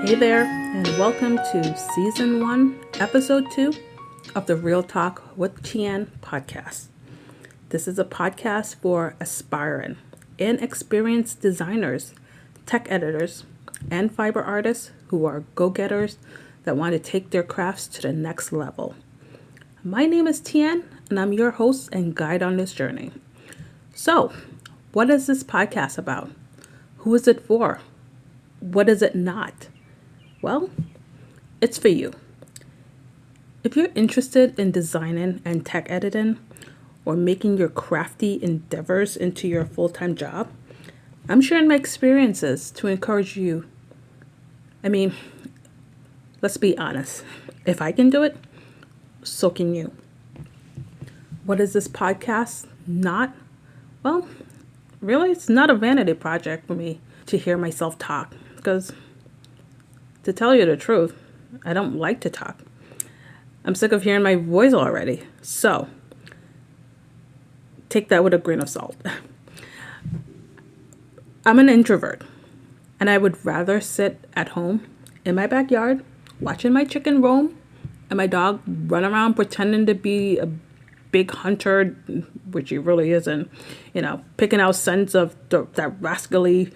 Hey there, and welcome to Season 1, Episode 2 of the Real Talk with Tian podcast. This is a podcast for aspiring, inexperienced designers, tech editors, and fiber artists who are go-getters that want to take their crafts to the next level. My name is Tian, and I'm your host and guide on this journey. So, what is this podcast about? Who is it for? What is it not? Well, it's for you. If you're interested in designing and tech editing or making your crafty endeavors into your full-time job, I'm sharing my experiences to encourage you. Let's be honest. If I can do it, so can you. What is this podcast not? Well, really, it's not a vanity project for me to hear myself talk because to tell you the truth, I don't like to talk. I'm sick of hearing my voice already. So, take that with a grain of salt. I'm an introvert, and I would rather sit at home in my backyard watching my chicken roam and my dog run around pretending to be a big hunter, which he really isn't, picking out scents of that rascally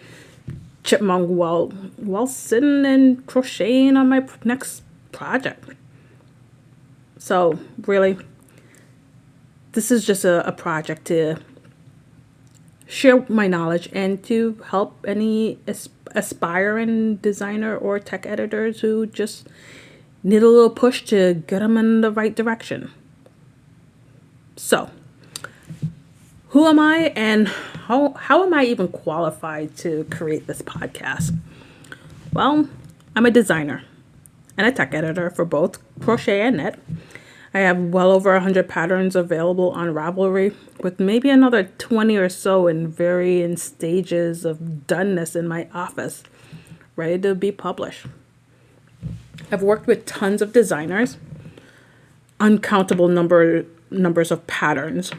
chipmunk while sitting and crocheting on my next project. So really, this is just a project to share my knowledge and to help any aspiring designer or tech editors who just need a little push to get them in the right direction. So, who am I and how am I even qualified to create this podcast? Well, I'm a designer and a tech editor for both crochet and knit. I have well over 100 patterns available on Ravelry, with maybe another 20 or so in varying stages of doneness in my office, ready to be published. I've worked with tons of designers, uncountable numbers of patterns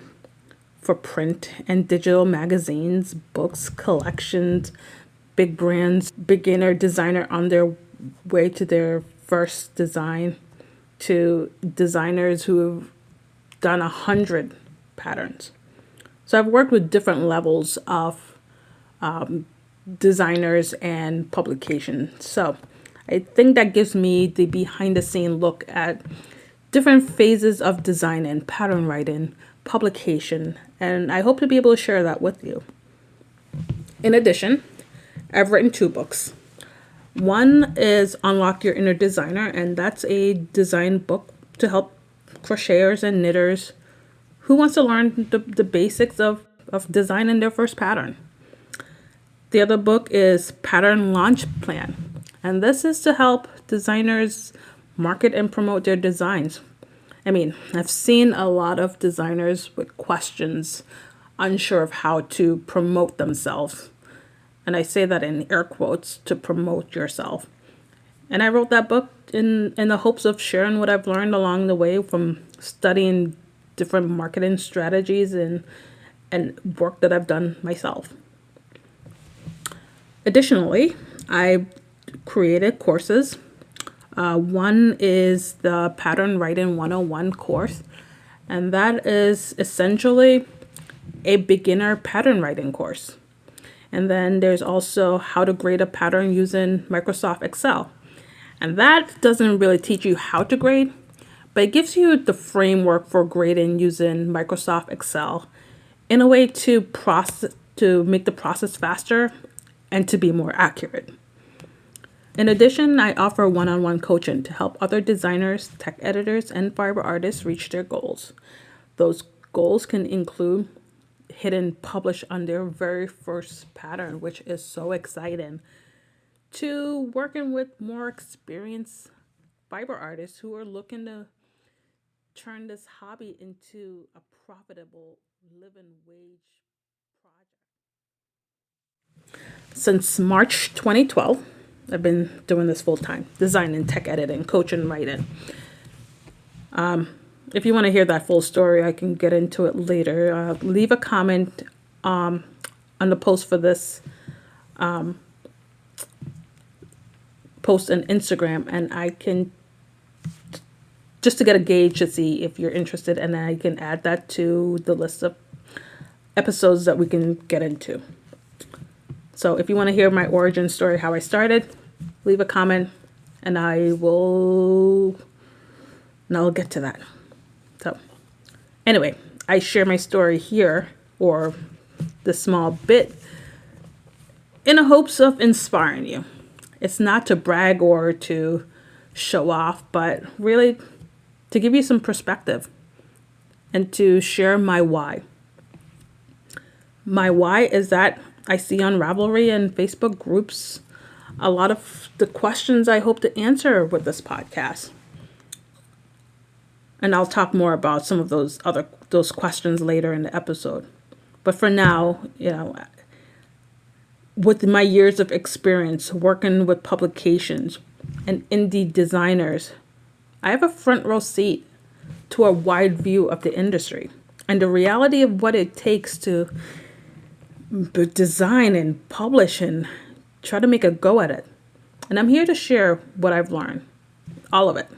for print and digital magazines, books, collections, big brands, beginner designer on their way to their first design, to designers who have done 100 patterns. So I've worked with different levels of designers and publications. So I think that gives me the behind the scene look at different phases of design and pattern writing, publication, and I hope to be able to share that with you. In addition, I've written 2 books. One is Unlock Your Inner Designer, and that's a design book to help crocheters and knitters who wants to learn the basics of designing their first pattern. The other book is Pattern Launch Plan, and this is to help designers market and promote their designs. I've seen a lot of designers with questions, unsure of how to promote themselves. And I say that in air quotes, to promote yourself. And I wrote that book in the hopes of sharing what I've learned along the way from studying different marketing strategies and work that I've done myself. Additionally, I created courses. One is the Pattern Writing 101 course, and that is essentially a beginner pattern writing course. And then there's also how to grade a pattern using Microsoft Excel. And that doesn't really teach you how to grade, but it gives you the framework for grading using Microsoft Excel in a way to make the process faster and to be more accurate. In addition, I offer one-on-one coaching to help other designers, tech editors, and fiber artists reach their goals. Those goals can include hitting publish on their very first pattern, which is so exciting, to working with more experienced fiber artists who are looking to turn this hobby into a profitable living wage project. Since March 2012, I've been doing this full time, designing, tech editing, coaching, writing. If you want to hear that full story, I can get into it later. Leave a comment on the post for this post on Instagram, and I can, just to get a gauge to see if you're interested, and then I can add that to the list of episodes that we can get into. So if you want to hear my origin story, how I started, leave a comment and I'll get to that. So anyway, I share my story here, or the small bit, in the hopes of inspiring you. It's not to brag or to show off, but really to give you some perspective and to share my why. My why is that I see on Ravelry and Facebook groups a lot of the questions I hope to answer with this podcast. And I'll talk more about some of those questions later in the episode. But for now, with my years of experience working with publications and indie designers, I have a front row seat to a wide view of the industry and the reality of what it takes to design and publish and try to make a go at it. And I'm here to share what I've learned, all of it.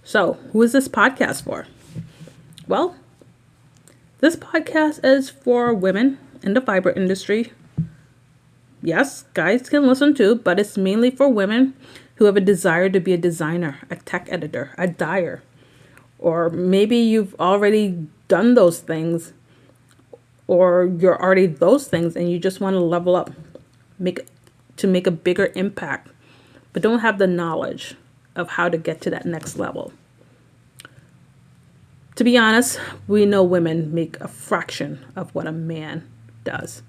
So, who is this podcast for? Well, this podcast is for women in the fiber industry. Yes, guys can listen too, but it's mainly for women who have a desire to be a designer, a tech editor, a dyer, or maybe you've already done those things, or you're already those things and you just want to level up, make a bigger impact, but don't have the knowledge of how to get to that next level. To be honest, we know women make a fraction of what a man does.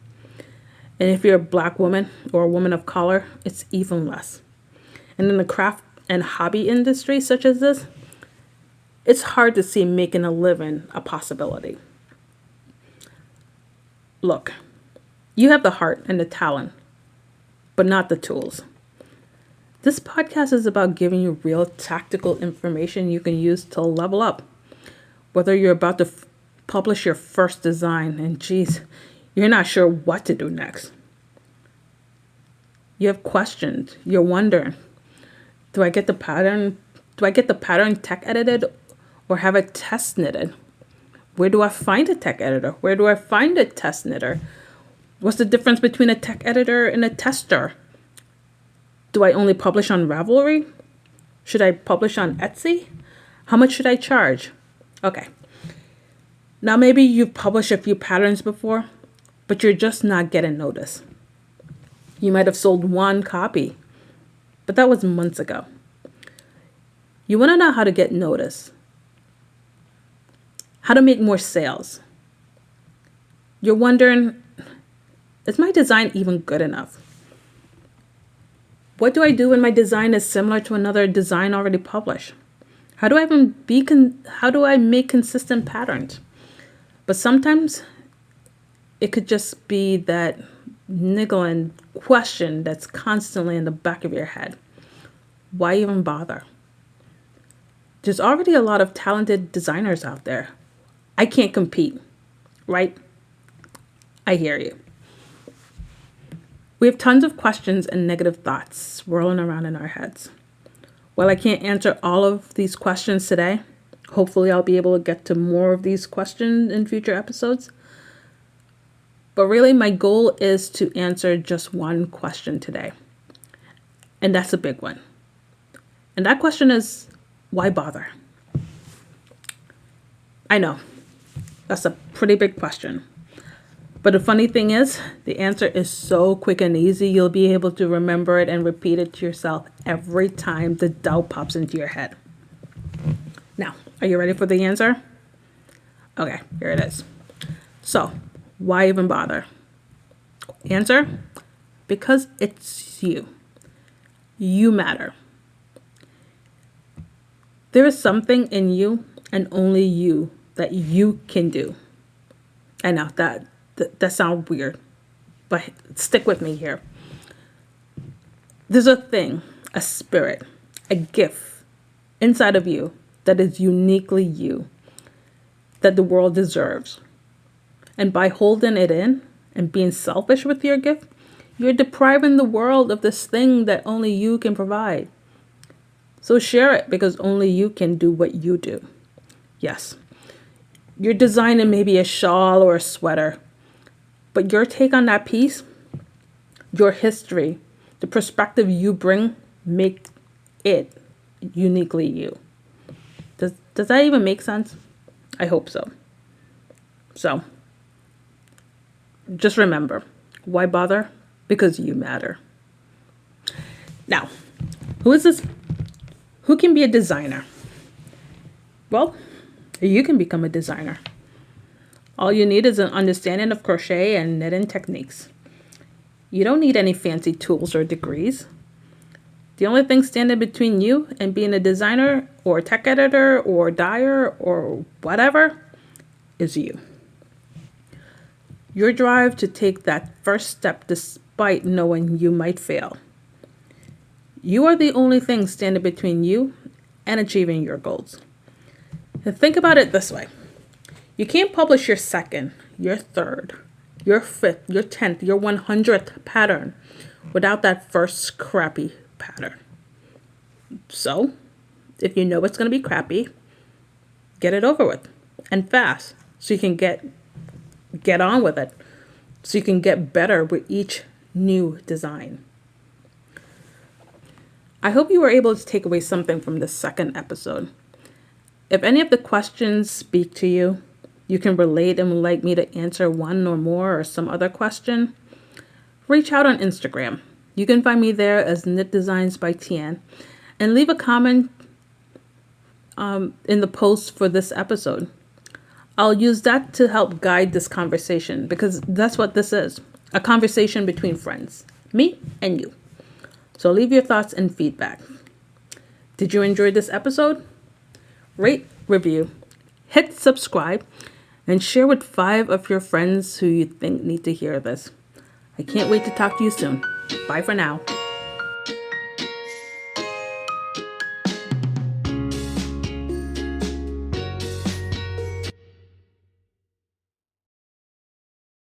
And if you're a Black woman or a woman of color, it's even less. And in the craft and hobby industry such as this, it's hard to see making a living a possibility. Look, you have the heart and the talent, but not the tools. This podcast is about giving you real tactical information you can use to level up. Whether you're about to publish your first design and you're not sure what to do next. You have questions. You're wondering, do I get the pattern tech edited or have a test knitted? Where do I find a tech editor? Where do I find a test knitter? What's the difference between a tech editor and a tester? Do I only publish on Ravelry? Should I publish on Etsy? How much should I charge? Okay. Now maybe you've published a few patterns before, but you're just not getting noticed. You might have sold one copy, but that was months ago. You want to know how to get noticed, how to make more sales. You're wondering, is my design even good enough? What do I do when my design is similar to another design already published? How do I make consistent patterns? But sometimes it could just be that niggling question that's constantly in the back of your head. Why even bother? There's already a lot of talented designers out there. I can't compete, right? I hear you. We have tons of questions and negative thoughts swirling around in our heads. While I can't answer all of these questions today, hopefully I'll be able to get to more of these questions in future episodes. But really, my goal is to answer just one question today. And that's a big one. And that question is, why bother? I know, that's a pretty big question. But the funny thing is, the answer is so quick and easy, you'll be able to remember it and repeat it to yourself every time the doubt pops into your head. Now, are you ready for the answer? Okay, here it is. So, why even bother? Answer, because it's you. You matter. There is something in you and only you that you can do. I know that sounds weird, but stick with me here. There's a thing, a spirit, a gift inside of you that is uniquely you, that the world deserves. And by holding it in and being selfish with your gift, You're depriving the world of this thing that only you can provide. So share it because only you can do what you do. Yes, you're designing maybe a shawl or a sweater, but your take on that piece, your history, the perspective you bring, make it uniquely you. Does that even make sense? I hope so. So, just remember, why bother? Because you matter. Now, who is this? Who can be a designer? Well, you can become a designer. All you need is an understanding of crochet and knitting techniques. You don't need any fancy tools or degrees. The only thing standing between you and being a designer or tech editor or dyer or whatever is you. Your drive to take that first step despite knowing you might fail. You are the only thing standing between you and achieving your goals. And think about it this way. You can't publish your second, your third, your fifth, your 10th, your 100th pattern without that first scrappy pattern. So, if you know it's going to be crappy, get it over with and fast so you can get on with it, so you can get better with each new design. I hope you were able to take away something from this second episode. If any of the questions speak to you, you can relate and would like me to answer one or more or some other question, reach out on Instagram. You can find me there as Knit Designs by Tian, and leave a comment in the post for this episode. I'll use that to help guide this conversation because that's what this is, a conversation between friends, me and you. So leave your thoughts and feedback. Did you enjoy this episode? Rate, review, hit subscribe, and share with 5 of your friends who you think need to hear this. I can't wait to talk to you soon. Bye for now.